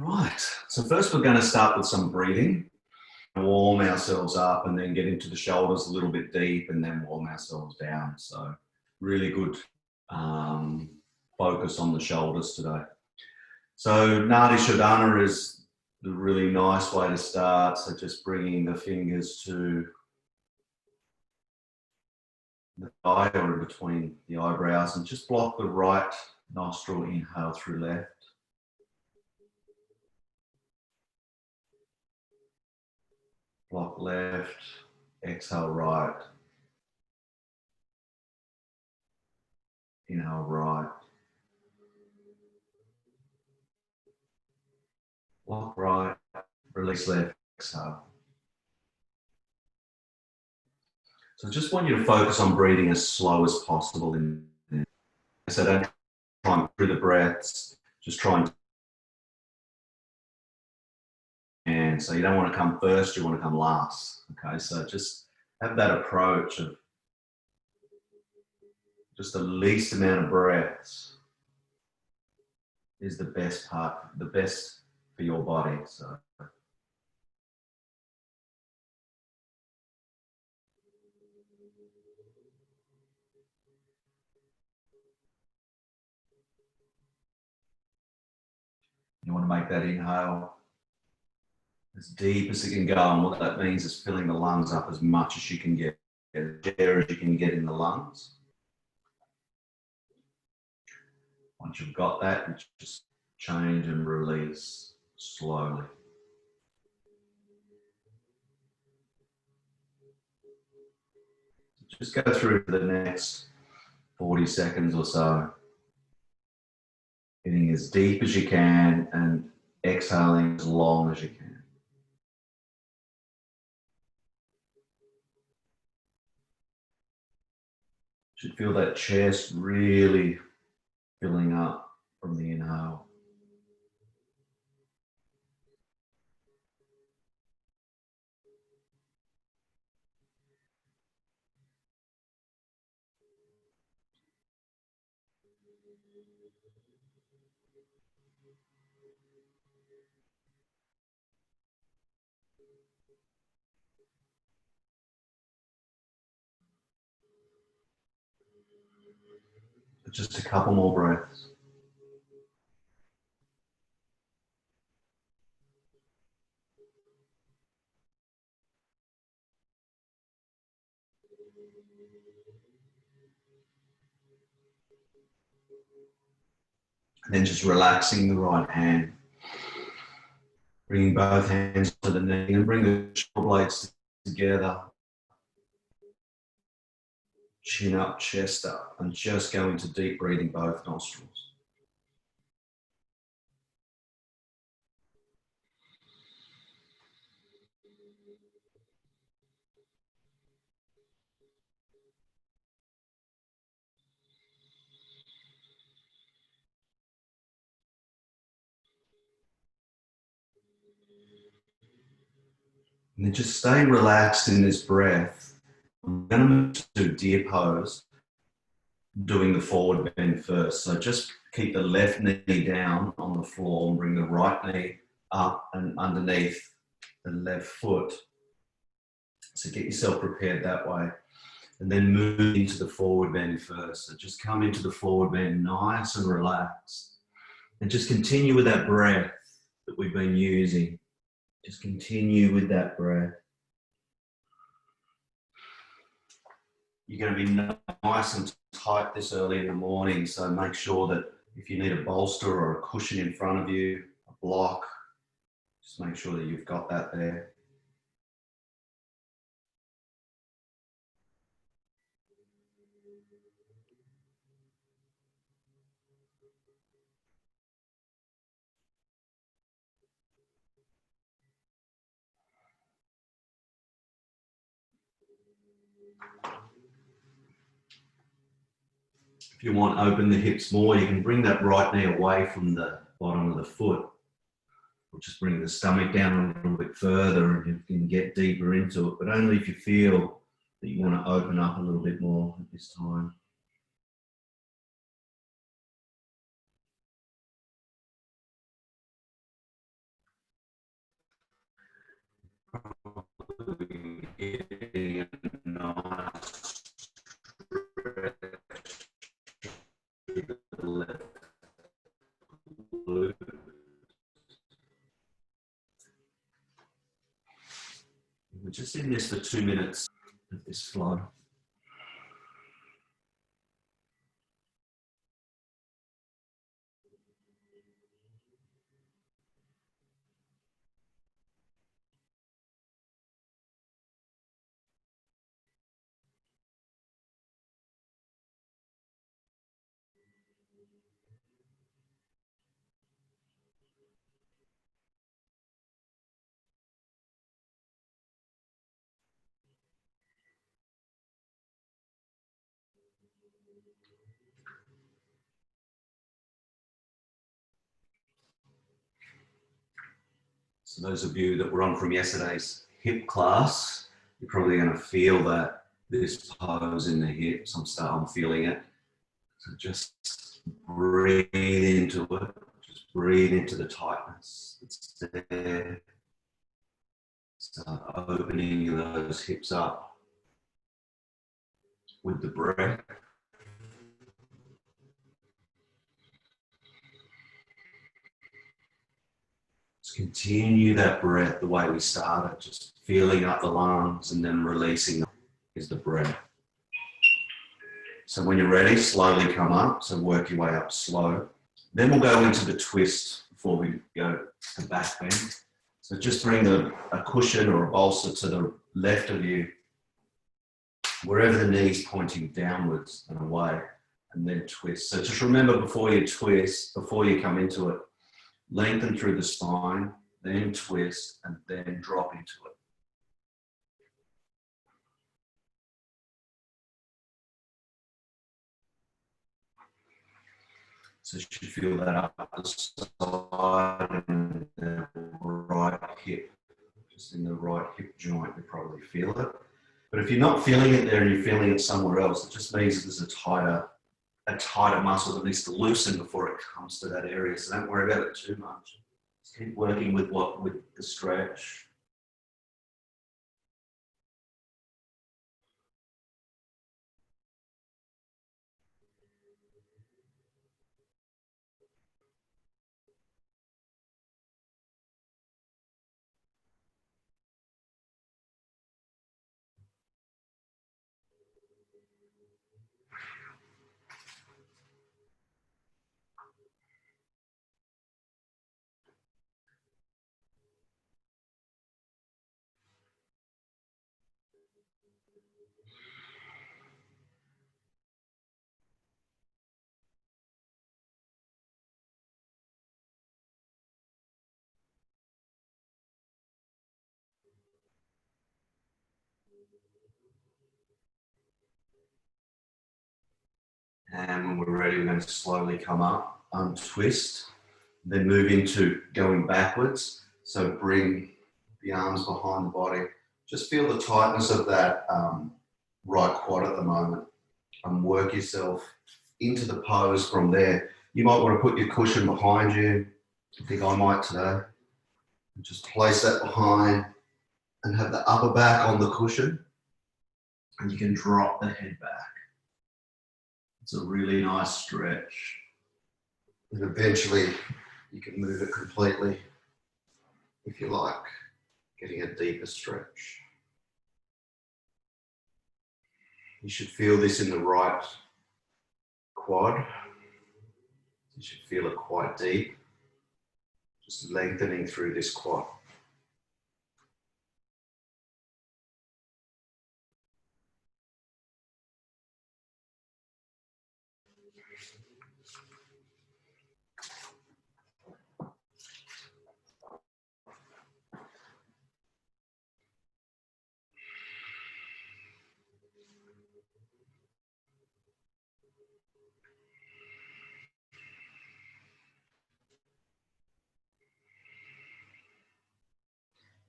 Right, so first we're going to start with some breathing, warm ourselves up and then get into the shoulders a little bit deep and then warm ourselves down. So really good um, focus on the shoulders today. So Nadi Shodhana is the really nice way to start. So just bringing the fingers to the eye or in between the eyebrows and just block the right nostril, inhale through left. Block left, exhale right, inhale right. Block right, release left, exhale. So just want you to focus on breathing as slow as possible. So don't try and through the breaths, just try and so you don't want to come first, you want to come last. Okay, so just have that approach of just the least amount of breaths is the best part, the best for your body. So you want to make that inhale as deep as it can go, and what that means is filling the lungs up as much as you can get, as air as you can get in the lungs. Once you've got that, you just change and release slowly. Just go through the next 40 seconds or so, getting as deep as you can and exhaling as long as you can. You should feel that chest really filling up from the inhale. Just a couple more breaths. And then just relaxing the right hand. Bringing both hands to the knee and bring the shoulder blades together. Chin up, chest up, and just go into deep breathing, both nostrils. And then just stay relaxed in this breath. I'm going to move to deer pose, doing the forward bend first. So just keep the left knee down on the floor and bring the right knee up and underneath the left foot. So get yourself prepared that way. And then move into the forward bend first. So just come into the forward bend nice and relaxed. And just continue with that breath that we've been using. Just continue with that breath. You're going to be nice and tight this early in the morning, so make sure that if you need a bolster or a cushion in front of you, a block, just make sure that you've got that there. If you want, open the hips more, you can bring that right knee away from the bottom of the foot. Or just bring the stomach down a little bit further and you can get deeper into it, but only if you feel that you want to open up a little bit more at this time. Getting a nice stretch to the left glute. We're just in this for 2 minutes of this flow. So those of you that were on from yesterday's hip class, you're probably going to feel that this pose in the hips. I'm feeling it. So just breathe into it. Just breathe into the tightness that's there. Start opening those hips up with the breath. Just continue that breath the way we started, just feeling up the lungs and then releasing is the breath. So when you're ready, slowly come up. So work your way up slow. Then we'll go into the twist before we go to back bend. So just bring a cushion or a bolster to the left of you, wherever the knee's pointing downwards and away, and then twist. So just remember before you twist, before you come into it, lengthen through the spine, then twist, and then drop into it. So you should feel that up the side and the right hip. Just in the right hip joint, you probably feel it. But if you're not feeling it there and you're feeling it somewhere else, it just means there's a tighter muscle that needs to loosen before it comes to that area. So don't worry about it too much. Just keep working with the stretch. And when we're ready, we're going to slowly come up, untwist, then move into going backwards. So bring the arms behind the body. Just feel the tightness of that right quad at the moment. And work yourself into the pose from there. You might want to put your cushion behind you. I think I might today. Just place that behind and have the upper back on the cushion. And you can drop the head back. It's a really nice stretch. And eventually you can move it completely if you like, getting a deeper stretch. You should feel this in the right quad. You should feel it quite deep. Just lengthening through this quad.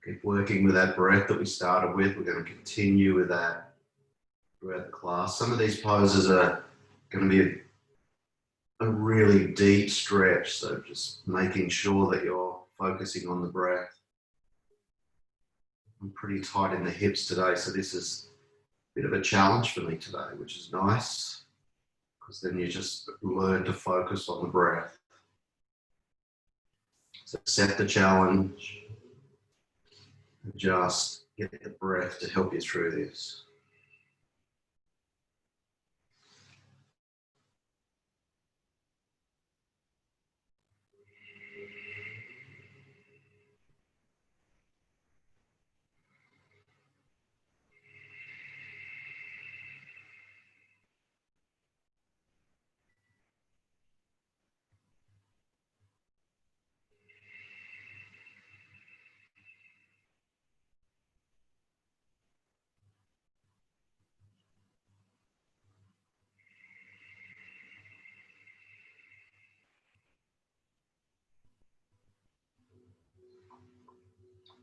Keep working with that breath that we started with. We're going to continue with that throughout the class. Some of these poses are going to be a really deep stretch, so just making sure that you're focusing on the breath. I'm pretty tight in the hips today, so this is a bit of a challenge for me today, which is nice, because then you just learn to focus on the breath. So accept the challenge, and just get the breath to help you through this.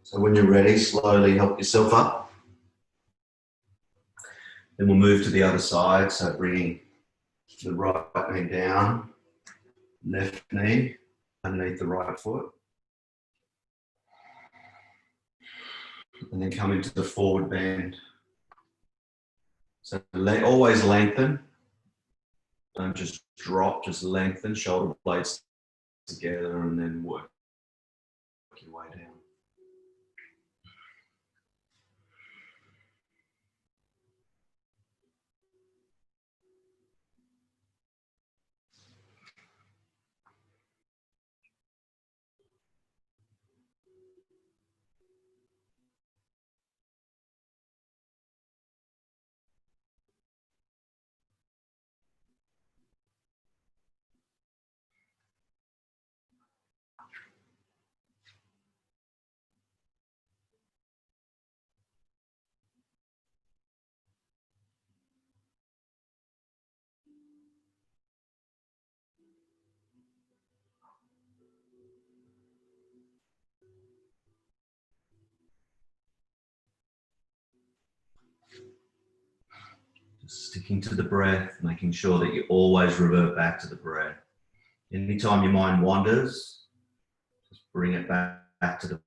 So when you're ready, slowly help yourself up. Then we'll move to the other side, so bringing the right knee down, left knee underneath the right foot. And then come into the forward bend. So always lengthen. Don't just drop, just lengthen, shoulder blades together, and then work your way down. Just sticking to the breath, making sure that you always revert back to the breath. Anytime your mind wanders, just bring it back to the breath.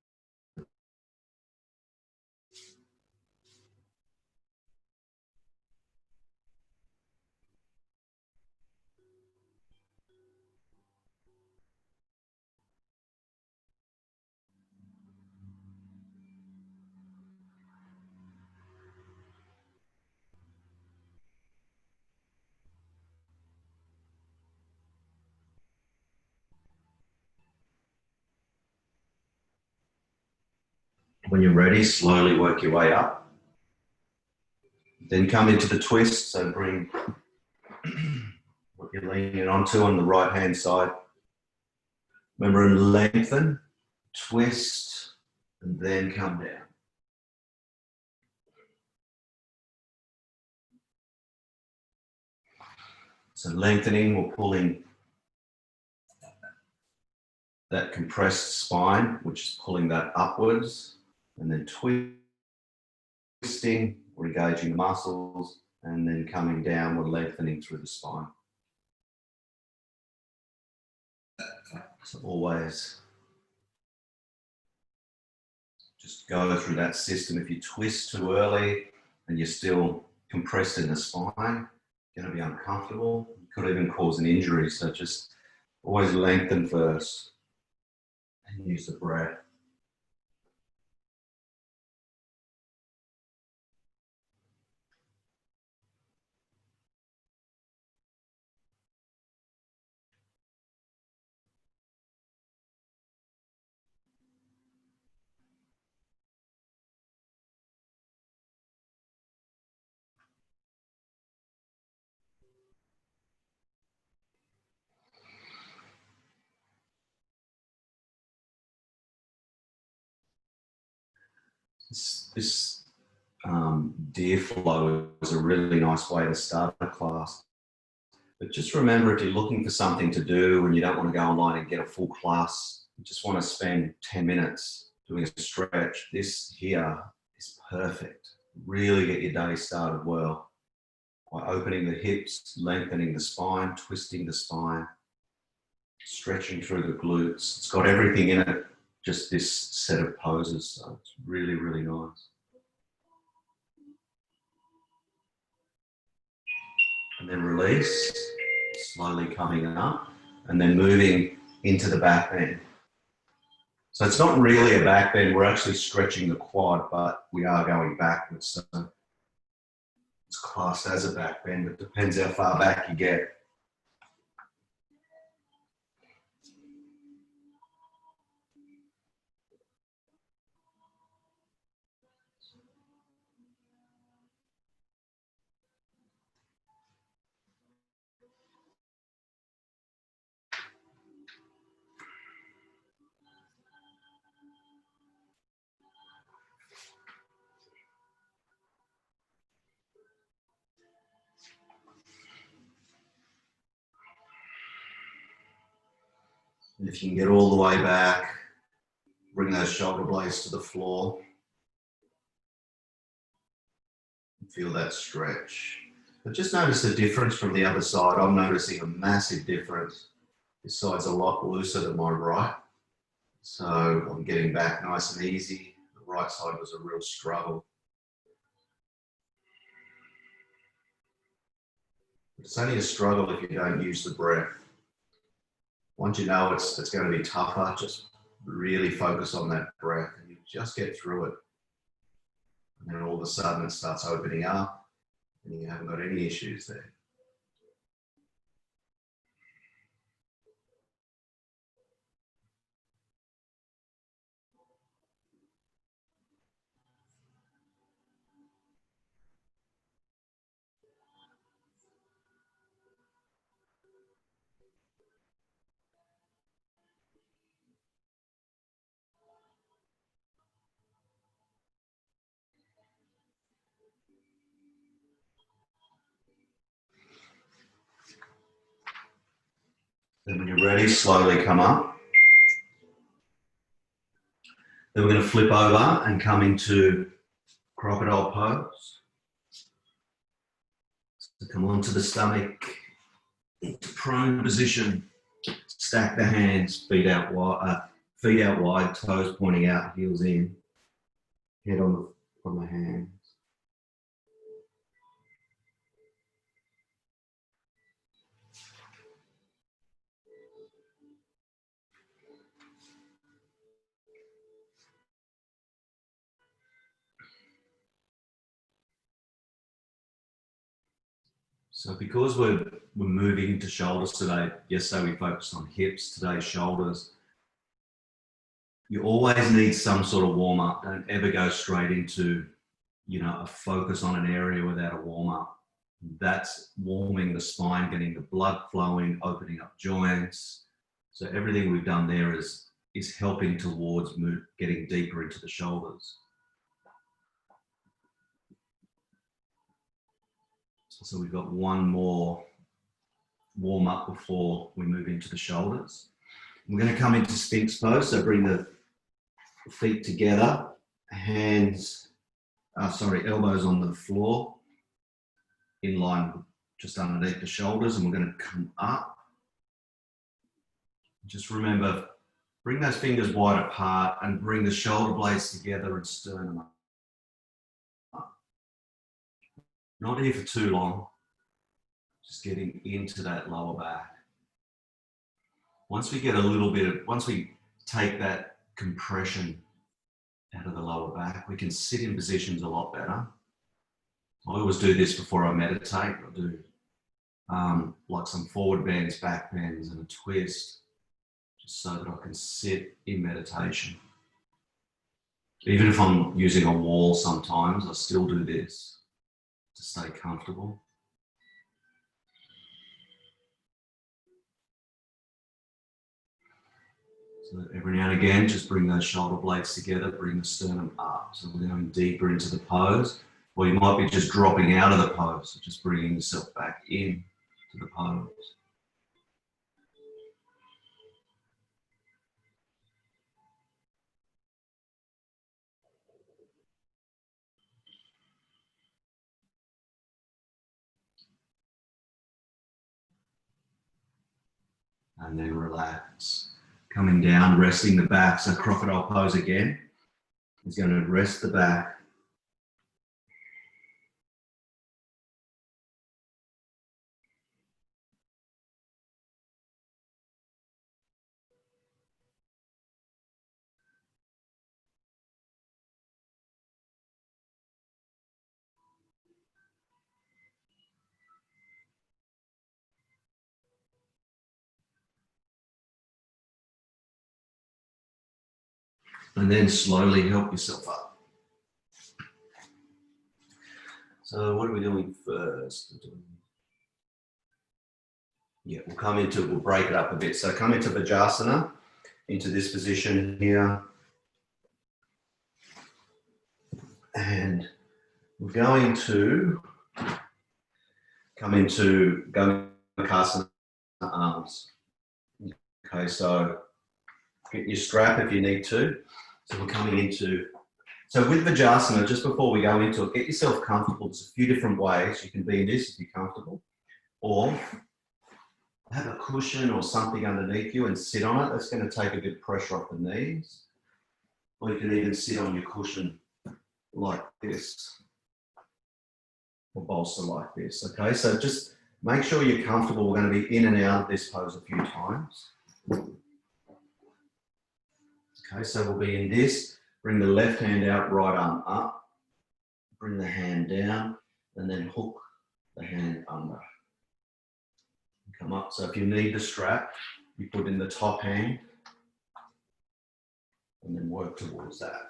When you're ready, slowly work your way up. Then come into the twist, so bring what you're leaning onto on the right hand side. Remember, and lengthen, twist, and then come down. So lengthening or pulling that compressed spine, which is pulling that upwards, and then twisting or engaging the muscles, and then coming down or lengthening through the spine. So always just go through that system. If you twist too early and you're still compressed in the spine, you're going to be uncomfortable. You could even cause an injury. So just always lengthen first and use the breath. This deer flow is a really nice way to start a class. But just remember, if you're looking for something to do and you don't want to go online and get a full class, you just want to spend 10 minutes doing a stretch, this here is perfect. Really get your day started well by opening the hips, lengthening the spine, twisting the spine, stretching through the glutes. It's got everything in it just this set of poses. So it's really, really nice. And then release, slowly coming up, and then moving into the back bend. So it's not really a back bend, we're actually stretching the quad, but we are going backwards. So it's classed as a back bend, but it depends how far back you get. And if you can get all the way back, bring those shoulder blades to the floor. Feel that stretch. But just notice the difference from the other side. I'm noticing a massive difference. This side's a lot looser than my right. So I'm getting back nice and easy. The right side was a real struggle. It's only a struggle if you don't use the breath. Once you know it's going to be tougher, just really focus on that breath and you just get through it. And then all of a sudden it starts opening up and you haven't got any issues there. Then when you're ready, slowly come up. Then we're going to flip over and come into crocodile pose. So come onto the stomach, into prone position. Stack the hands, feet out wide, toes pointing out, heels in, head on the hands. So because we're moving into shoulders today, yesterday we focused on hips, today shoulders, you always need some sort of warm up. Don't ever go straight into, a focus on an area without a warm up. That's warming the spine, getting the blood flowing, opening up joints. So everything we've done there is helping towards getting deeper into the shoulders. So we've got one more warm up before we move into the shoulders. We're going to come into Sphinx pose. So bring the feet together, elbows on the floor, in line just underneath the shoulders, and we're going to come up. Just remember, bring those fingers wide apart and bring the shoulder blades together and sternum up. Not here for too long, just getting into that lower back. Once we take that compression out of the lower back, we can sit in positions a lot better. I always do this before I meditate. I'll do like some forward bends, back bends, and a twist, just so that I can sit in meditation. Even if I'm using a wall sometimes, I still do this to stay comfortable. So every now and again, just bring those shoulder blades together, bring the sternum up. So we're going deeper into the pose, or you might be just dropping out of the pose, so just bringing yourself back in to the pose. And then relax. Coming down, resting the back. So crocodile pose again. He's going to rest the back. And then slowly help yourself up. So what are we doing first? Yeah, we'll break it up a bit. So come into Vajrasana, into this position here. And we're going to come into Gomakasana arms. Okay, so get your strap if you need to. So we're coming into, so with Vajrasana, just before we go into it, get yourself comfortable. There's a few different ways you can be in this if you're comfortable. Or have a cushion or something underneath you and sit on it. That's going to take a bit of pressure off the knees. Or you can even sit on your cushion like this. Or bolster like this. Okay, so just make sure you're comfortable. We're going to be in and out of this pose a few times. Okay, so we'll be in this. Bring the left hand out, right arm up. Bring the hand down and then hook the hand under. Come up. So if you need the strap, you put in the top hand and then work towards that.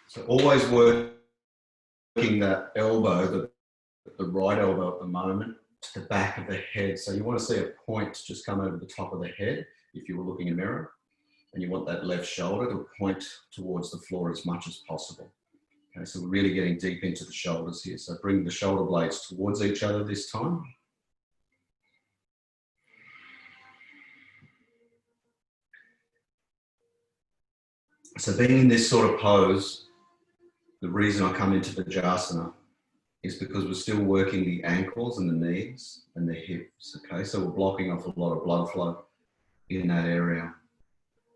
So always working that elbow, the right elbow at the moment, to the back of the head. So you want to see a point just come over the top of the head if you were looking in a mirror. And you want that left shoulder to point towards the floor as much as possible. Okay, so we're really getting deep into the shoulders here. So bring the shoulder blades towards each other this time. So being in this sort of pose, the reason I come into Vajrasana is because we're still working the ankles and the knees and the hips. Okay, so we're blocking off a lot of blood flow in that area.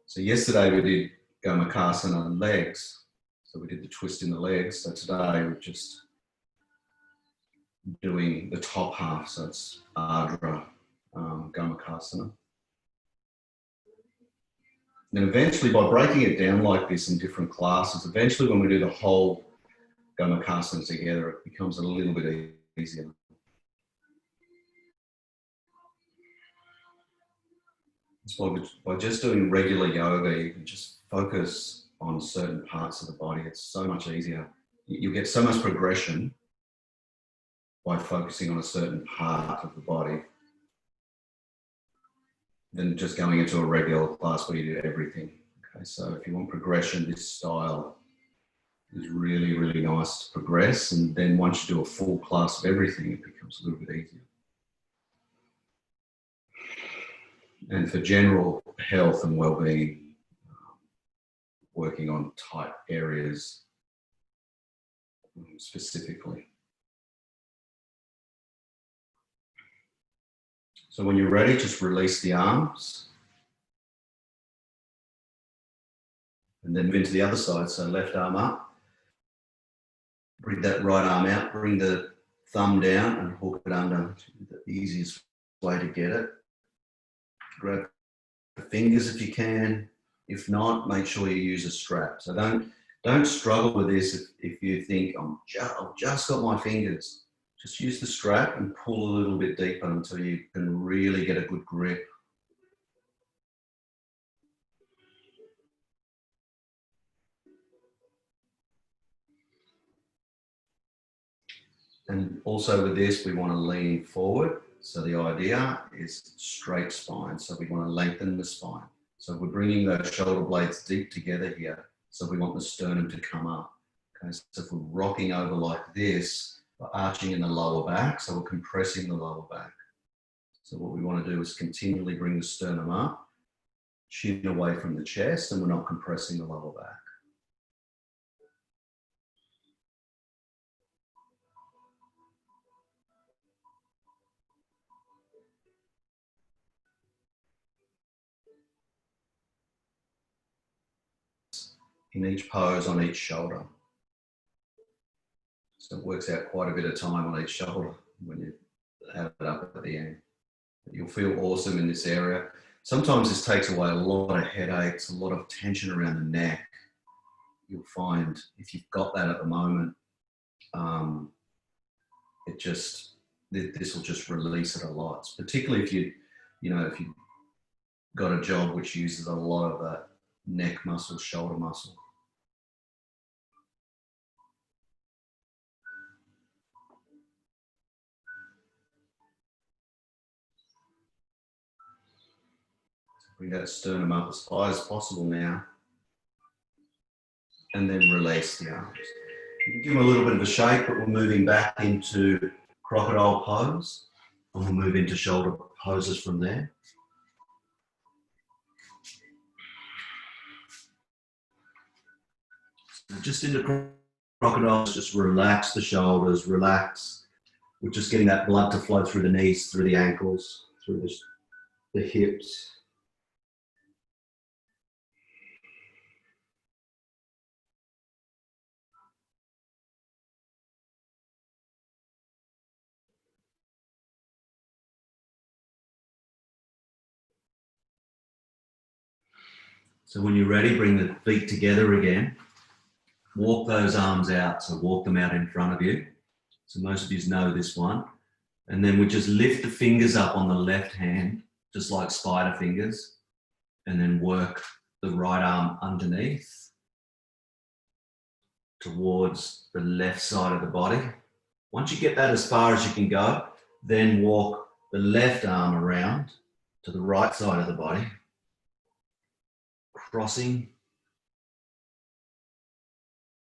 So yesterday we did Gomakasana and legs. So we did the twist in the legs. So today we're just doing the top half. So it's Ardra Gomakasana. And eventually, by breaking it down like this in different classes, eventually when we do the whole Gomakasana together, it becomes a little bit easier. So by just doing regular yoga, you can just focus on certain parts of the body. It's so much easier. You get so much progression by focusing on a certain part of the body than just going into a regular class where you do everything. Okay, so if you want progression, this style is really, really nice to progress. And then once you do a full class of everything, it becomes a little bit easier. And for general health and well-being, working on tight areas specifically. So when you're ready, just release the arms. And then move into the other side. So left arm up. Bring that right arm out. Bring the thumb down and hook it under. The easiest way to get it. Grab the fingers if you can. If not, make sure you use a strap. So don't struggle with this if you think, I've just got my fingers. Just use the strap and pull a little bit deeper until you can really get a good grip. And also with this, we want to lean forward. So the idea is straight spine. So we want to lengthen the spine. So we're bringing those shoulder blades deep together here. So we want the sternum to come up. Okay, so if we're rocking over like this, we're arching in the lower back. So we're compressing the lower back. So what we want to do is continually bring the sternum up, chin away from the chest, and we're not compressing the lower back. in each pose on each shoulder. So it works out quite a bit of time on each shoulder when you add it up at the end. You'll feel awesome in this area. Sometimes this takes away a lot of headaches, a lot of tension around the neck. You'll find if you've got that at the moment, this will just release it a lot. Particularly if if you've got a job which uses a lot of that neck muscle, shoulder muscle. Bring that sternum up as high as possible now. And then release the arms. You can give them a little bit of a shake, but we're moving back into crocodile pose. And we'll move into shoulder poses from there. So just into crocodiles, just relax the shoulders, relax. We're just getting that blood to flow through the knees, through the ankles, through the hips. So when you're ready, bring the feet together again. Walk those arms out, so walk them out in front of you. So most of you know this one. And then we just lift the fingers up on the left hand, just like spider fingers, and then work the right arm underneath towards the left side of the body. Once you get that as far as you can go, then walk the left arm around to the right side of the body, crossing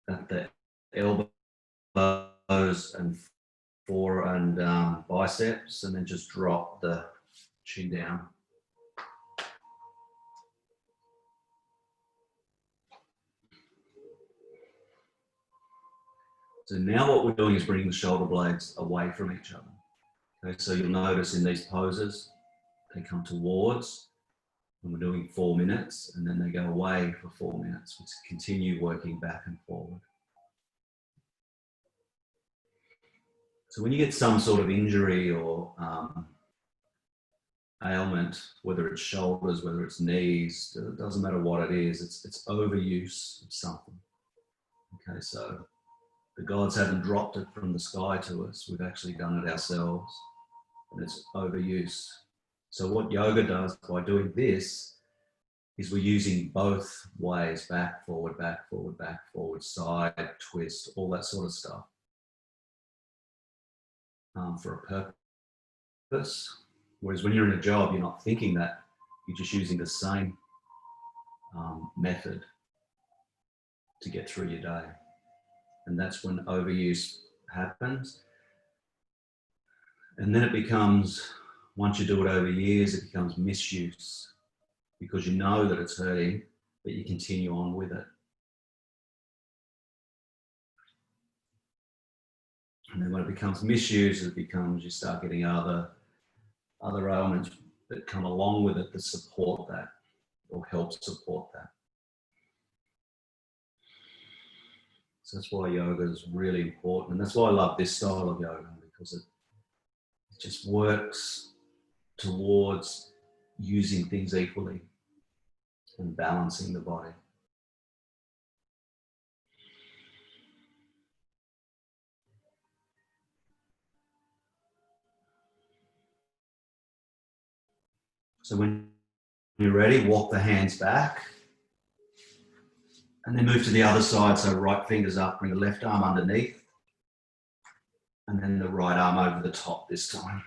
at the elbows and fore and biceps, and then just drop the chin down. So now what we're doing is bringing the shoulder blades away from each other. Okay, so you'll notice in these poses, they come towards, and we're doing 4 minutes, and then they go away for 4 minutes. We continue working back and forward. So when you get some sort of injury or ailment, whether it's shoulders, whether it's knees, it doesn't matter what it is, it's overuse of something. Okay, so the gods haven't dropped it from the sky to us, we've actually done it ourselves, and it's overuse. So what yoga does by doing this is we're using both ways, back, forward, side, twist, all that sort of stuff, for a purpose. Whereas when you're in a job, you're not thinking that, you're just using the same method to get through your day. And that's when overuse happens. And then it becomes, once you do it over years, it becomes misuse, because you know that it's hurting, but you continue on with it. And then when it becomes misuse, you start getting other ailments that come along with it that support that or help support that. So that's why yoga is really important. And that's why I love this style of yoga, because it just works towards using things equally and balancing the body. So when you're ready, walk the hands back and then move to the other side. So right fingers up, bring the left arm underneath and then the right arm over the top this time.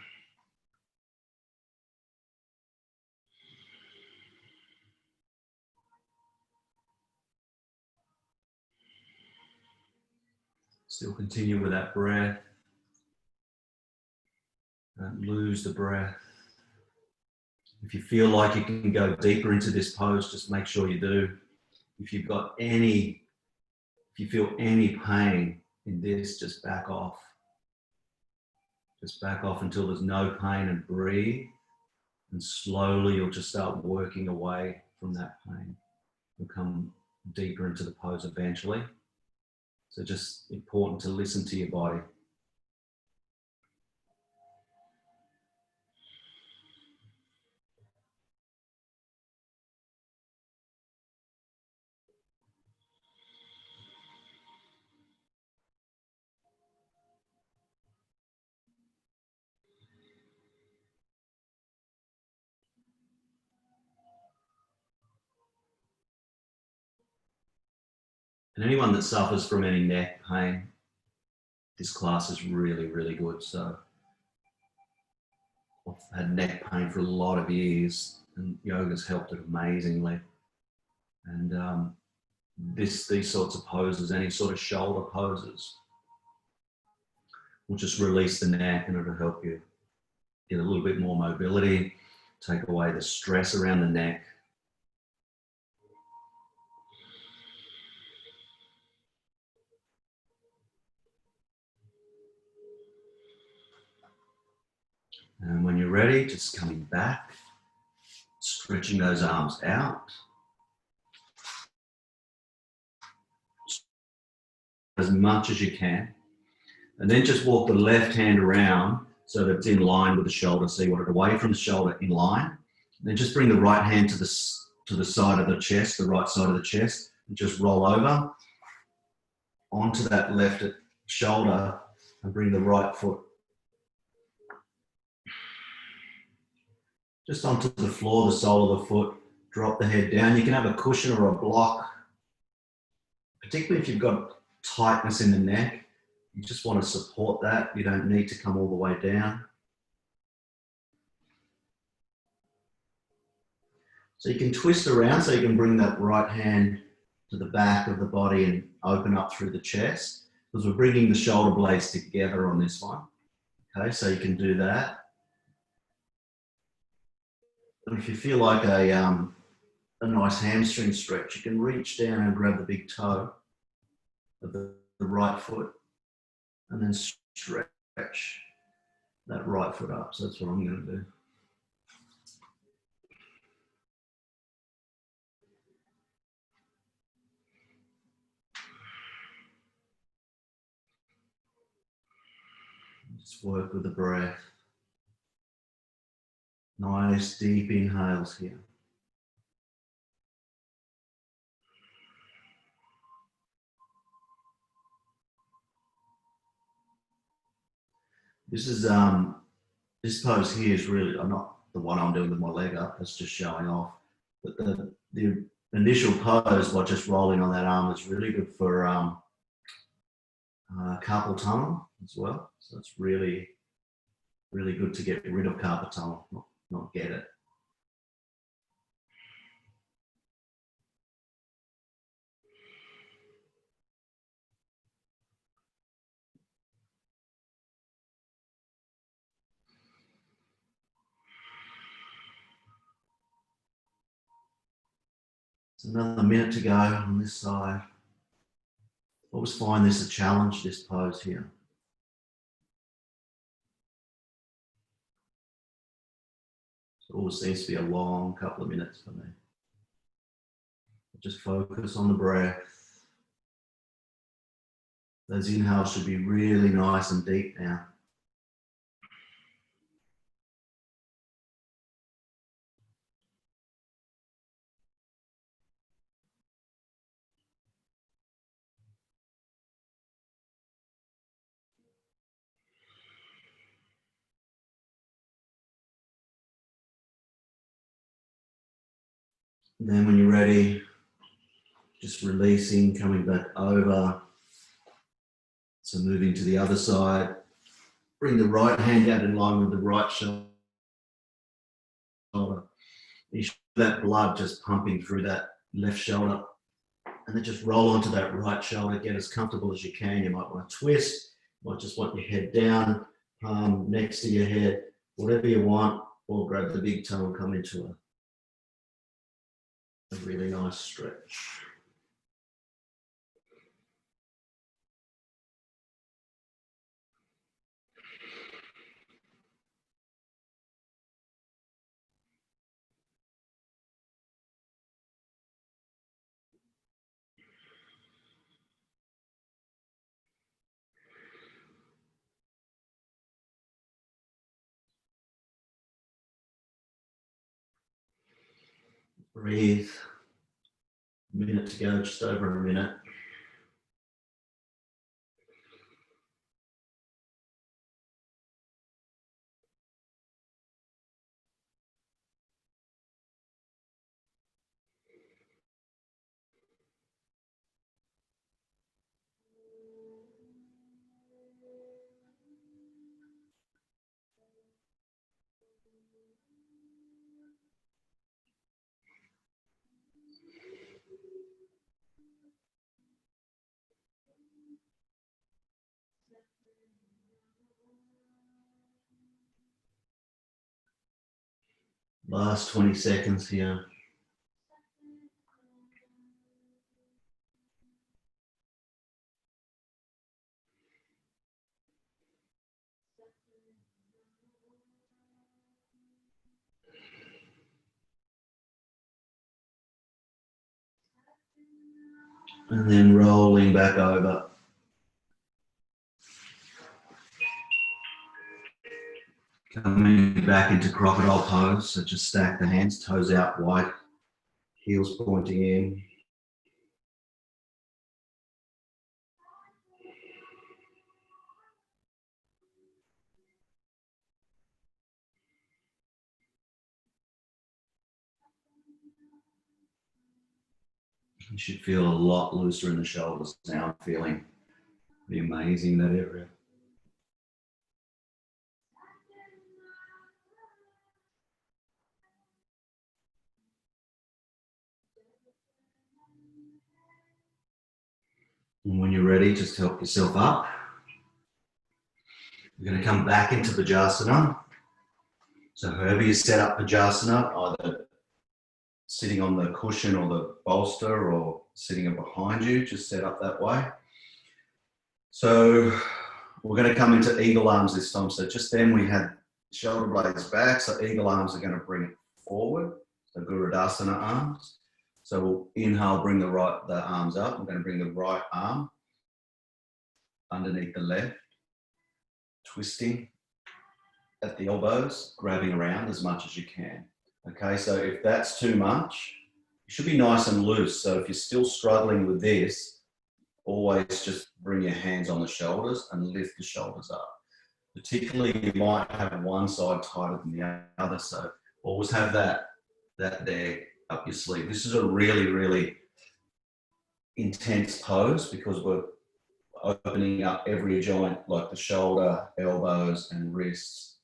Still continue with that breath. Don't lose the breath. If you feel like you can go deeper into this pose, just make sure you do. If you feel any pain in this, just back off. Just back off until there's no pain and breathe. And slowly you'll just start working away from that pain. You'll come deeper into the pose eventually. So just important to listen to your body. And anyone that suffers from any neck pain, this class is really, really good. So I've had neck pain for a lot of years, and yoga's helped it amazingly. And these sorts of poses, any sort of shoulder poses, will just release the neck, and it'll help you get a little bit more mobility, take away the stress around the neck. And when you're ready, just coming back, stretching those arms out as much as you can. And then just walk the left hand around so that it's in line with the shoulder. So you want it away from the shoulder, in line. And then just bring the right hand to the side of the chest, the right side of the chest, and just roll over onto that left shoulder and bring the right foot just onto the floor, the sole of the foot. Drop the head down. You can have a cushion or a block, particularly if you've got tightness in the neck. You just want to support that. You don't need to come all the way down. So you can twist around, so you can bring that right hand to the back of the body and open up through the chest, because we're bringing the shoulder blades together on this one. Okay, so you can do that. And if you feel like a nice hamstring stretch, you can reach down and grab the big toe of the right foot and then stretch that right foot up. So that's what I'm going to do. Just work with the breath. Nice deep inhales here. This is this pose here is really, I'm not the one I'm doing with my leg up, that's just showing off. But the initial pose by just rolling on that arm is really good for carpal tunnel as well. So it's really, really good to get rid of carpal tunnel, not get it. It's another minute to go on this side. I always find this a challenge, this pose here. It always seems to be a long couple of minutes for me. Just focus on the breath. Those inhales should be really nice and deep now. And then when you're ready, just releasing, coming back over. So moving to the other side. Bring the right hand out in line with the right shoulder. You feel that blood just pumping through that left shoulder. And then just roll onto that right shoulder. Get as comfortable as you can. You might want to twist. You might just want your head down, palm next to your head. Whatever you want. Or grab the big toe and come into a really nice stretch. Breathe. A minute to go, just over a minute. Last 20 seconds here. And then rolling back over. Coming back into crocodile pose, so just stack the hands, toes out wide, heels pointing in. You should feel a lot looser in the shoulders now. I'm feeling pretty amazing in that area. And when you're ready, just help yourself up. We're going to come back into Bajasana. So however you set up Bajasana, either sitting on the cushion or the bolster or sitting behind you, just set up that way. So we're going to come into eagle arms this time. So just then we had shoulder blades back. So eagle arms are going to bring it forward. So Gurudasana arms. So we'll inhale, bring the arms up. We're going to bring the right arm underneath the left, twisting at the elbows, grabbing around as much as you can. Okay, so if that's too much, you should be nice and loose. So if you're still struggling with this, always just bring your hands on the shoulders and lift the shoulders up. Particularly, you might have one side tighter than the other, so always have that there up your sleeve. This is a really, really intense pose because we're opening up every joint, like the shoulder, elbows, and wrists.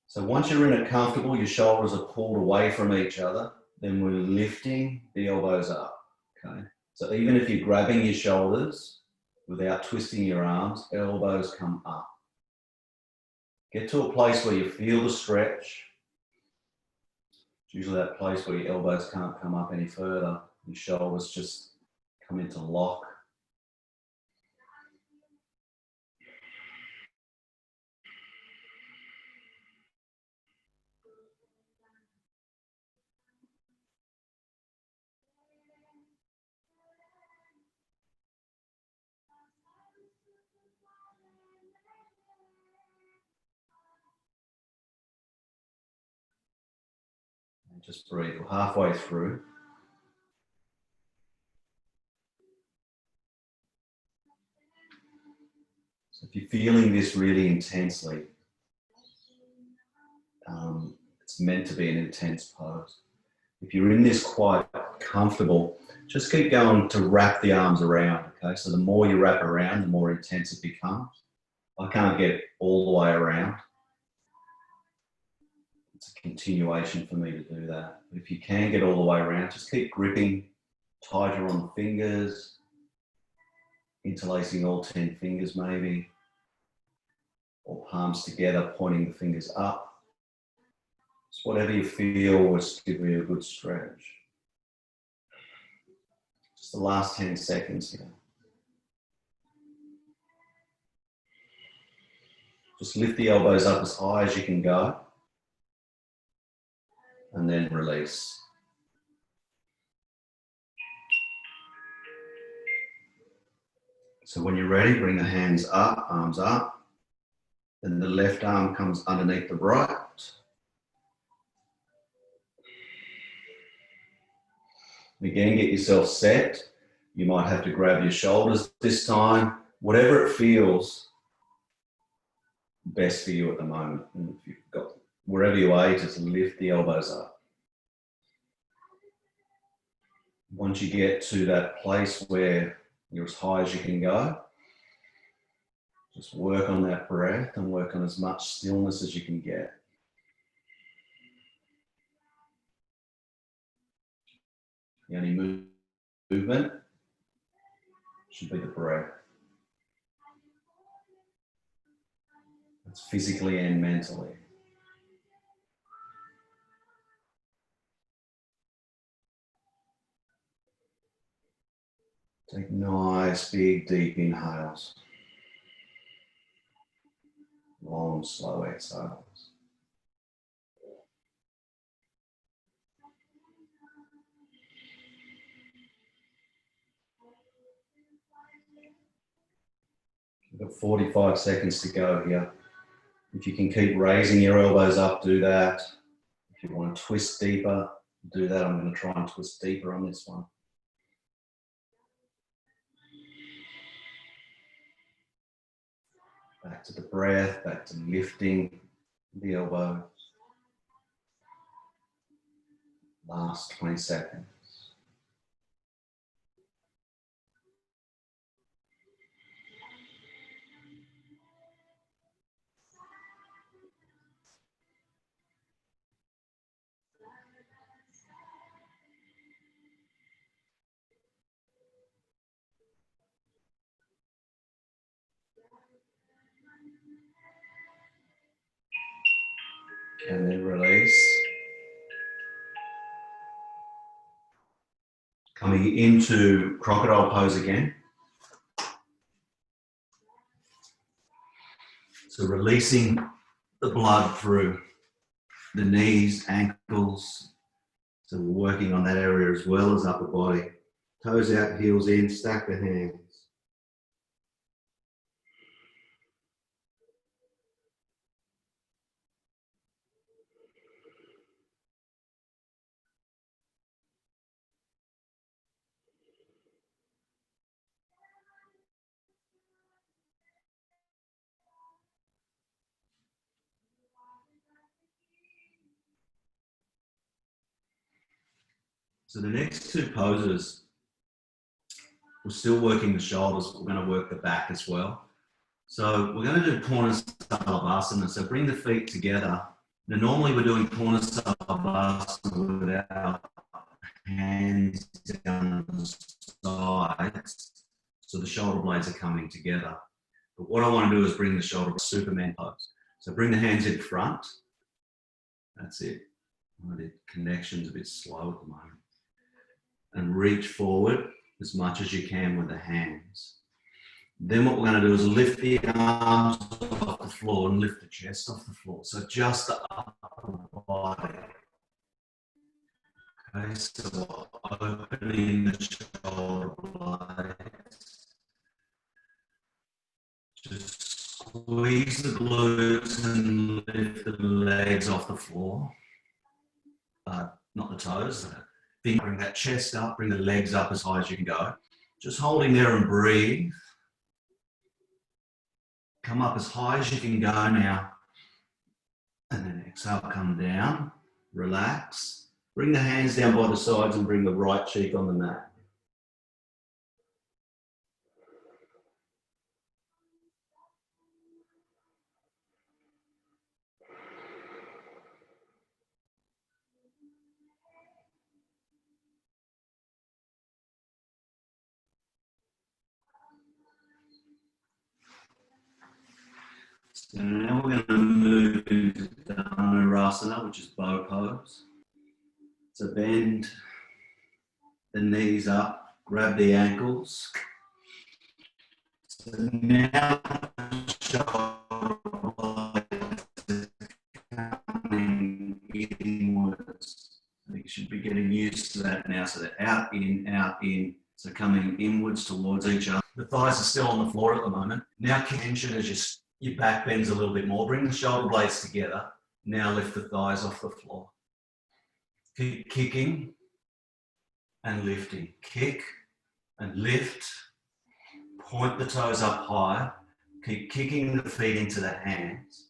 So once you're in it comfortable, your shoulders are pulled away from each other, then we're lifting the elbows up, okay? So even if you're grabbing your shoulders without twisting your arms, elbows come up. Get to a place where you feel the stretch. It's usually that place where your elbows can't come up any further. Your shoulders just come into lock. And just breathe. We're halfway through. So if you're feeling this really intensely, it's meant to be an intense pose. If you're in this quite comfortable, just keep going to wrap the arms around, okay? So the more you wrap around, the more intense it becomes. I can't get all the way around. It's a continuation for me to do that. But if you can get all the way around, just keep gripping tighter on the fingers, interlacing all 10 fingers maybe, or palms together, pointing the fingers up. Just whatever you feel will give you a good stretch. Just the last 10 seconds here. Just lift the elbows up as high as you can go. And then release. So when you're ready, bring the hands up, arms up. Then the left arm comes underneath the right. Again, get yourself set. You might have to grab your shoulders this time. Whatever it feels best for you at the moment. And if you've got, wherever you are, just lift the elbows up. Once you get to that place where you're as high as you can go, just work on that breath and work on as much stillness as you can get. The only movement should be the breath. That's physically and mentally. Take nice, big, deep inhales. Long, slow exhales. We've got 45 seconds to go here. If you can keep raising your elbows up, do that. If you want to twist deeper, do that. I'm going to try and twist deeper on this one. Back to the breath, back to lifting the elbows. Last 20 seconds. And then release. Coming into crocodile pose again. So releasing the blood through the knees, ankles. So we're working on that area as well as upper body. Toes out, heels in, stack the hands. So the next two poses, we're still working the shoulders, but we're going to work the back as well. So we're going to do Purna Salavasana. So bring the feet together. Now normally we're doing Purna Salavasana with our hands down the sides, so the shoulder blades are coming together. But what I want to do is bring the shoulder Superman pose. So bring the hands in front. That's it. The connection's a bit slow at the moment. And reach forward as much as you can with the hands. Then what we're going to do is lift the arms off the floor and lift the chest off the floor. So just the upper body. Okay, so opening the shoulder blades. Just squeeze the glutes and lift the legs off the floor. Not the toes. Bring that chest up, bring the legs up as high as you can go. Just holding there and breathe. Come up as high as you can go now. And then exhale, come down, relax. Bring the hands down by the sides and bring the right cheek on the mat. So now we're going to move into Dhanurasana, which is bow pose. So bend the knees up, grab the ankles. So now shoulder blades coming inwards. I think you should be getting used to that now. So they're out, in. So coming inwards towards each other. The thighs are still on the floor at the moment. Now tension as your back bends a little bit more. Bring the shoulder blades together. Now lift the thighs off the floor. Keep kicking. and lifting. Kick and lift. Point the toes up high. Keep kicking the feet into the hands.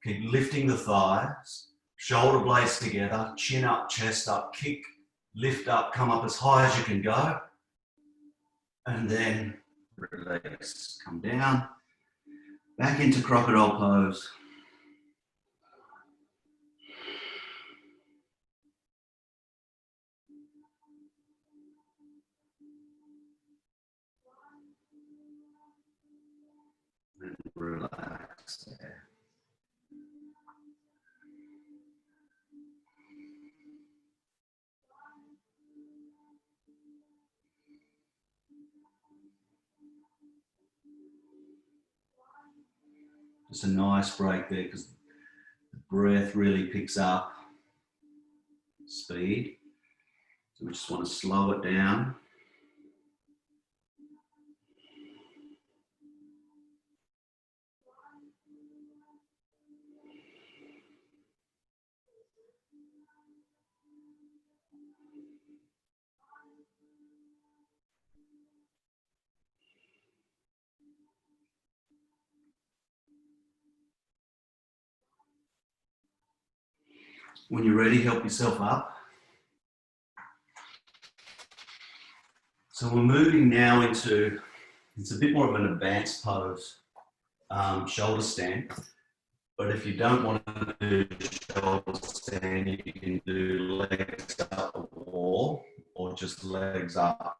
Keep lifting the thighs. Shoulder blades together. Chin up, chest up. Kick, lift up, come up as high as you can go. And then release. Come down. Back into crocodile pose. And relax there. Just a nice break there because the breath really picks up speed. So we just want to slow it down. When you're ready, help yourself up. So we're moving now into, it's a bit more of an advanced pose, shoulder stand. But if you don't want to do shoulder stand, you can do legs up the wall or just legs up.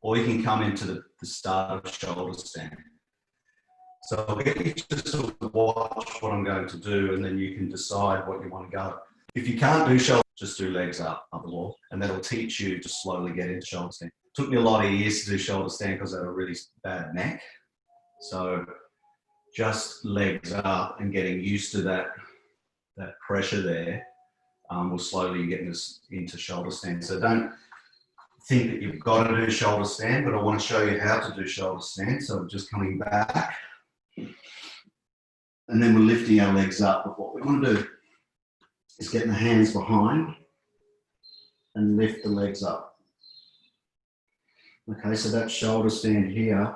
Or you can come into the start of shoulder stand. So I'll get you to sort of watch what I'm going to do and then you can decide what you want to go. If you can't do shoulder, just do legs up the wall and that'll teach you to slowly get into shoulder stand. It took me a lot of years to do shoulder stand because I had a really bad neck. So just legs up and getting used to that pressure there will slowly get us into shoulder stand. So don't think that you've got to do shoulder stand, but I want to show you how to do shoulder stand. So just coming back. And then we're lifting our legs up. But what we want to do is get the hands behind and lift the legs up. Okay, so that's shoulder stand here.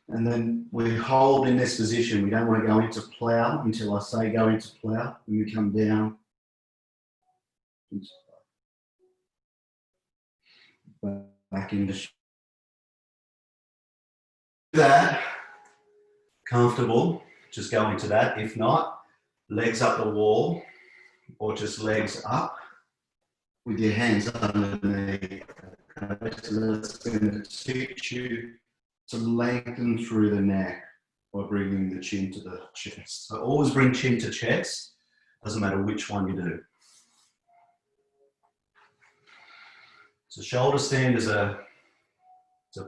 And then we hold in this position. We don't want to go into plow until I say go into plow. When we come down. Back into that. Comfortable, just go into that. If not, legs up the wall or just legs up with your hands underneath. Okay, so that's going to teach you to lengthen through the neck by bringing the chin to the chest. So always bring chin to chest, doesn't matter which one you do. So shoulder stand is a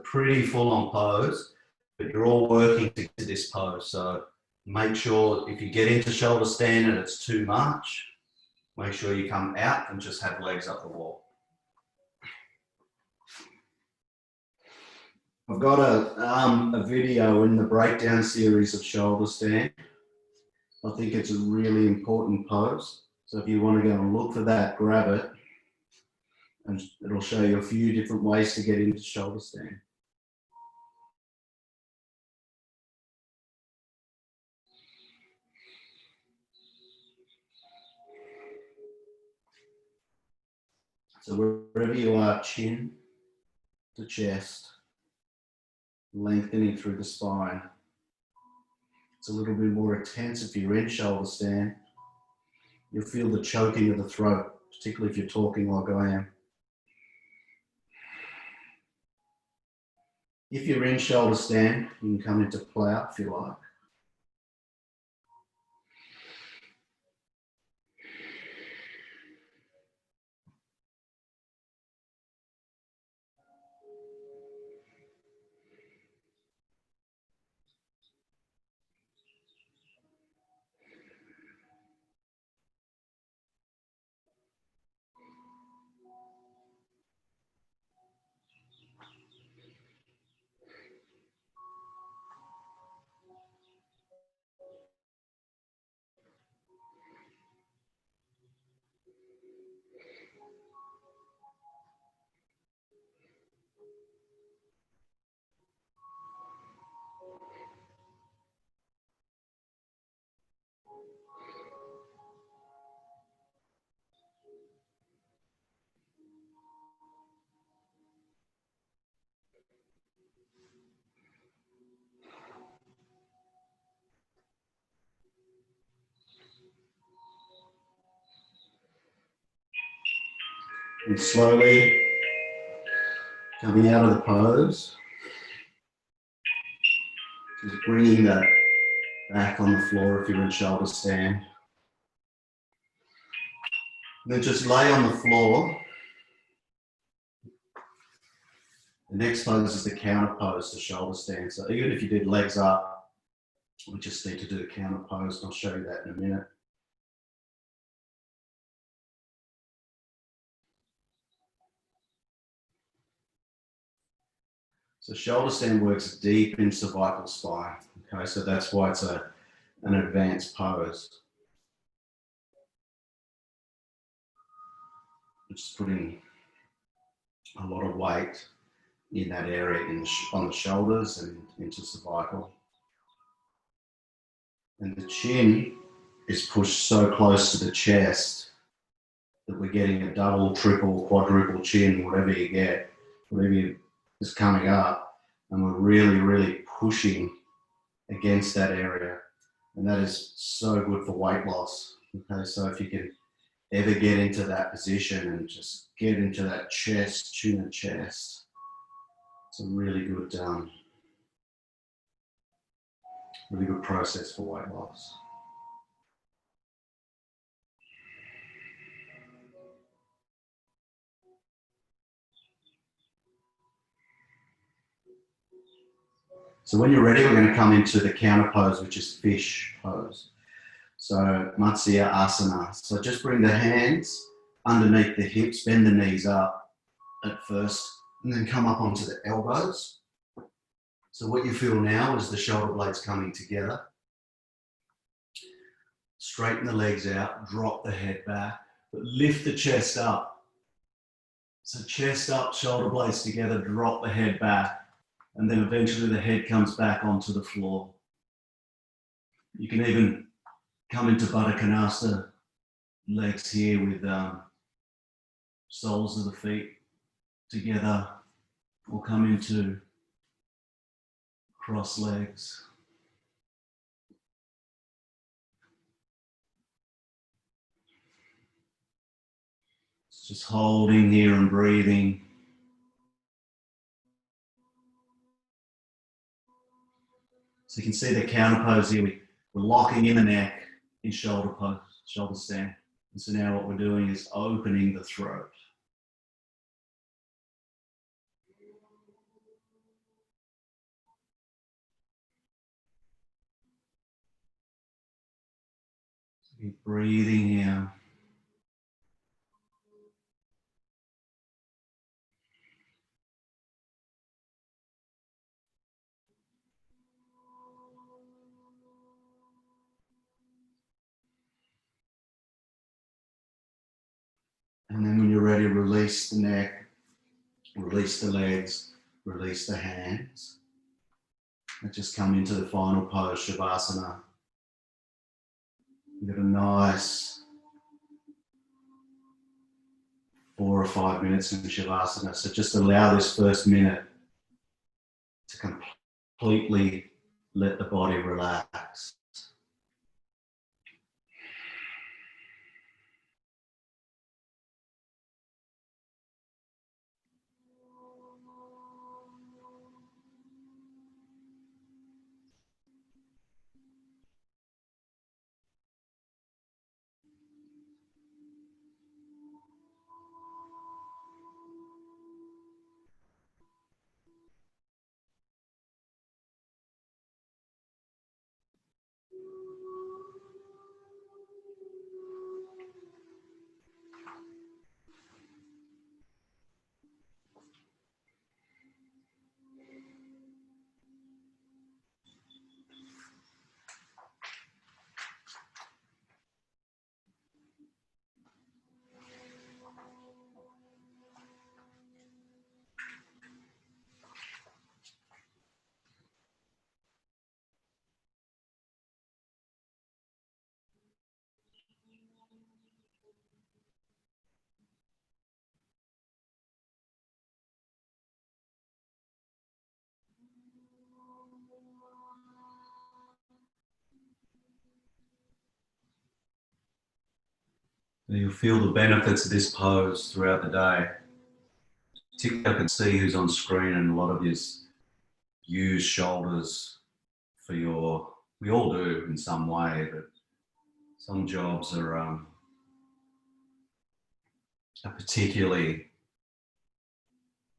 pretty full-on pose, but you're all working to get to this pose. So make sure if you get into shoulder stand and it's too much, make sure you come out and just have legs up the wall. I've got a video in the breakdown series of shoulder stand. I think it's a really important pose. So if you want to go and look for that, grab it. And it'll show you a few different ways to get into shoulder stand. So wherever you are, chin to chest, lengthening through the spine. It's a little bit more intense if you're in shoulder stand. You'll feel the choking of the throat, particularly if you're talking like I am. If you're in shoulder stand, you can come into plow if you like. And slowly coming out of the pose, just bringing that back on the floor if you're in shoulder stand. And then just lay on the floor. The next pose is the counter pose to shoulder stand. So even if you did legs up, we just need to do the counter pose, and I'll show you that in a minute. So shoulder stand works deep in cervical spine. Okay, so that's why it's an advanced pose. Just putting a lot of weight in that area on the shoulders and into cervical. And the chin is pushed so close to the chest that we're getting a double, triple, quadruple chin, whatever you get, whatever is coming up. And we're really, really pushing against that area. And that is so good for weight loss. Okay, so if you can ever get into that position and just get into that chest, chin and chest, it's a really good process for weight loss. So when you're ready, we're going to come into the counter pose, which is fish pose. So Matsya Asana. So just bring the hands underneath the hips, bend the knees up at first, and then come up onto the elbows. So what you feel now is the shoulder blades coming together. Straighten the legs out, drop the head back, but lift the chest up. So chest up, shoulder blades together, drop the head back, and then eventually the head comes back onto the floor. You can even come into Baddha Konasana, legs here with soles of the feet together, or come into cross legs. Just holding here and breathing. So you can see the counter pose here. We're locking in the neck in shoulder pose, shoulder stand. And so now what we're doing is opening the throat. So keep breathing here. And then when you're ready, release the neck, release the legs, release the hands. And just come into the final pose, Shavasana. You get a nice 4 or 5 minutes in Shavasana. So just allow this first minute to completely let the body relax. And you'll feel the benefits of this pose throughout the day. Particularly, I can see who's on screen, and a lot of you use shoulders for your, we all do in some way, but some jobs are particularly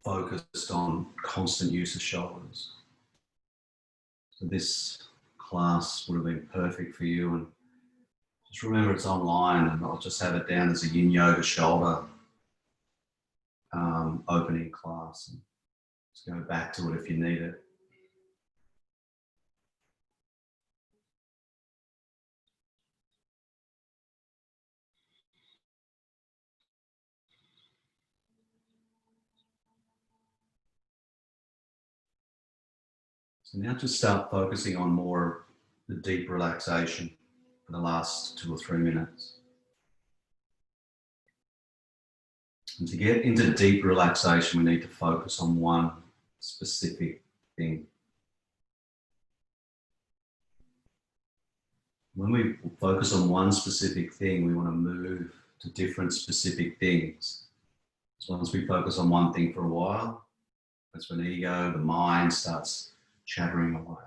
focused on constant use of shoulders. So this class would have been perfect for you. And just remember it's online, and I'll just have it down as a Yin Yoga shoulder opening class. And just go back to it if you need it. So now just start focusing on more the deep relaxation for the last 2 or 3 minutes. And to get into deep relaxation, we need to focus on one specific thing. When we focus on one specific thing, we want to move to different specific things. So once we focus on one thing for a while, that's when ego, the mind, starts chattering away.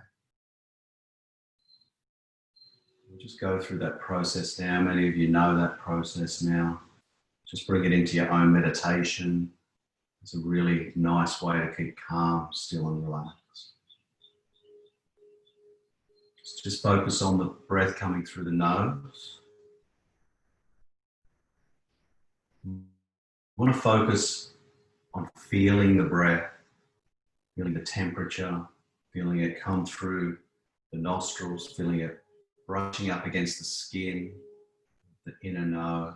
We'll just go through that process now. Many of you know that process now. Just bring it into your own meditation. It's a really nice way to keep calm, still and relaxed. Just focus on the breath coming through the nose. You want to focus on feeling the breath, feeling the temperature, feeling it come through the nostrils, feeling it brushing up against the skin, the inner nose.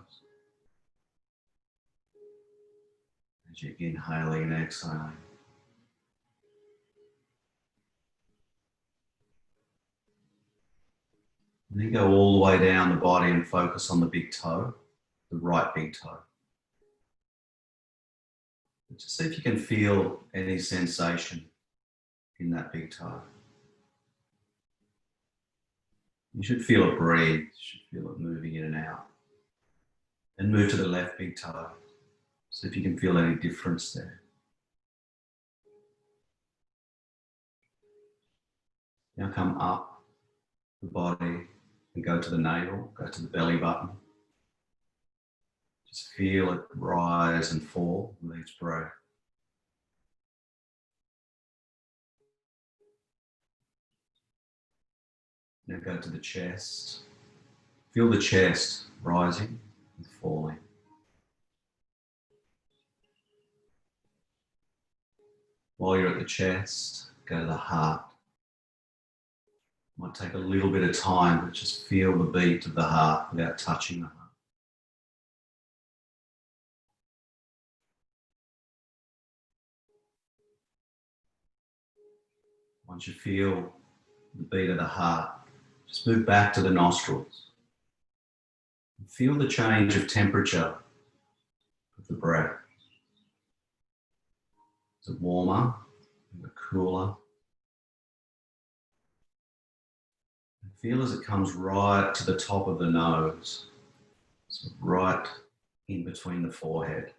As you're inhaling and exhaling. And then go all the way down the body and focus on the big toe, the right big toe. Just see if you can feel any sensation in that big toe. You should feel it breathe, you should feel it moving in and out. Then move to the left big toe. See if you can feel any difference there. Now come up the body and go to the navel, go to the belly button. Just feel it rise and fall with each breath. Now go to the chest. Feel the chest rising and falling. While you're at the chest, go to the heart. Might take a little bit of time, but just feel the beat of the heart without touching the heart. Once you feel the beat of the heart, just move back to the nostrils. Feel the change of temperature of the breath. Is it warmer? Is it cooler? And feel as it comes right to the top of the nose, so right in between the forehead.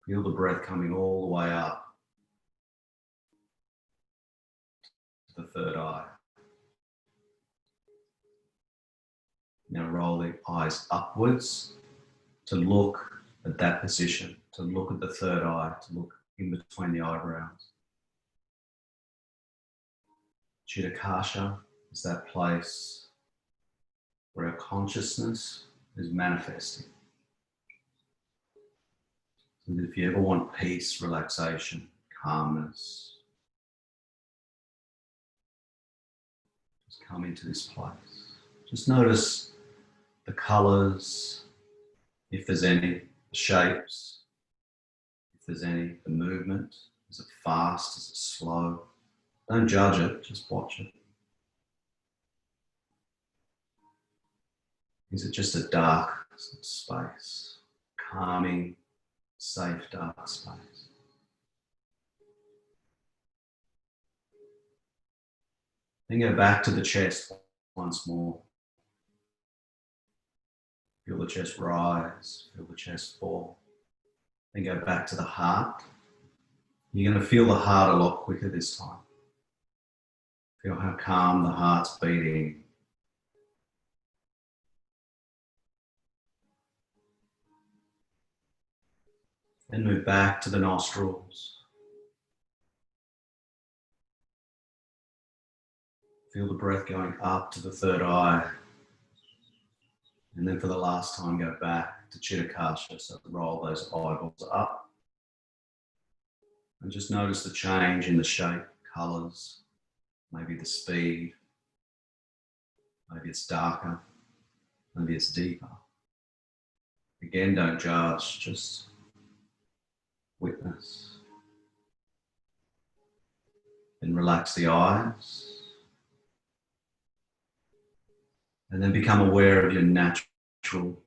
Feel the breath coming all the way up to the third eye. Now roll the eyes upwards to look at that position, to look at the third eye, to look in between the eyebrows. Chitakasha is that place where our consciousness is manifesting. So if you ever want peace, relaxation, calmness, just come into this place. Just notice the colours, if there's any, the shapes, if there's any, the movement. Is it fast? Is it slow? Don't judge it, just watch it. Is it just a dark space? Calming, safe, dark space. Then go back to the chest once more. Feel the chest rise, feel the chest fall. Then go back to the heart. You're going to feel the heart a lot quicker this time. Feel how calm the heart's beating. Then move back to the nostrils. Feel the breath going up to the third eye. And then for the last time, go back to Chitta Kasha. So roll those eyeballs up. And just notice the change in the shape, colours, maybe the speed. Maybe it's darker, maybe it's deeper. Again, don't judge, just witness. Then relax the eyes. And then become aware of your natural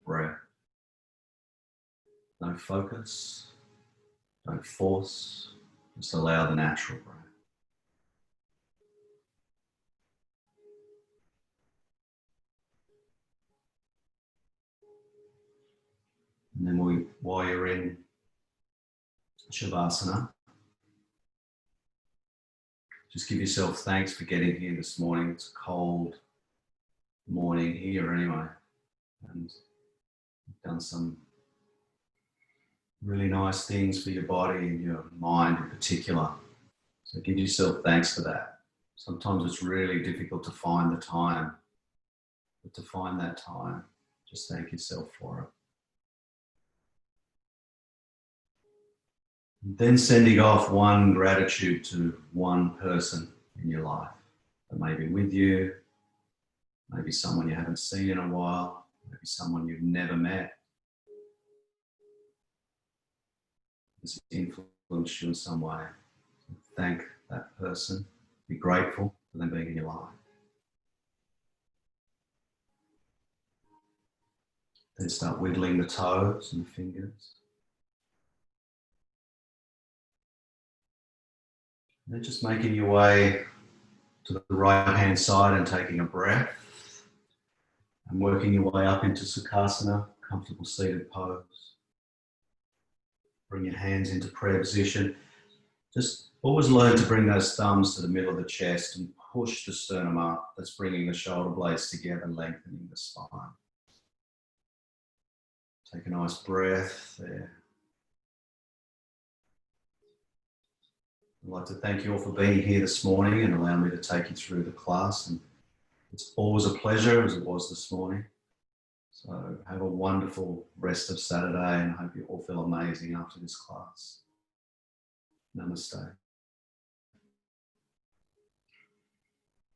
breath. Don't focus, don't force, just allow the natural breath. And then while you're in Shavasana, just give yourself thanks for getting here this morning. It's a cold morning here anyway, and you've done some really nice things for your body and your mind in particular. So give yourself thanks for that. Sometimes it's really difficult to find the time, but to find that time, just thank yourself for it. And then sending off one gratitude to one person in your life that may be with you, maybe someone you haven't seen in a while, maybe someone you've never met. Has influenced you in some way. Thank that person. Be grateful for them being in your life. Then start wiggling the toes and the fingers. And then just making your way to the right hand side and taking a breath. And working your way up into Sukhasana, comfortable seated pose. Bring your hands into prayer position. Just always learn to bring those thumbs to the middle of the chest and push the sternum up. That's bringing the shoulder blades together, lengthening the spine. Take a nice breath there. I'd like to thank you all for being here this morning and allowing me to take you through the class. And it's always a pleasure, as it was this morning. So have a wonderful rest of Saturday, and I hope you all feel amazing after this class. Namaste.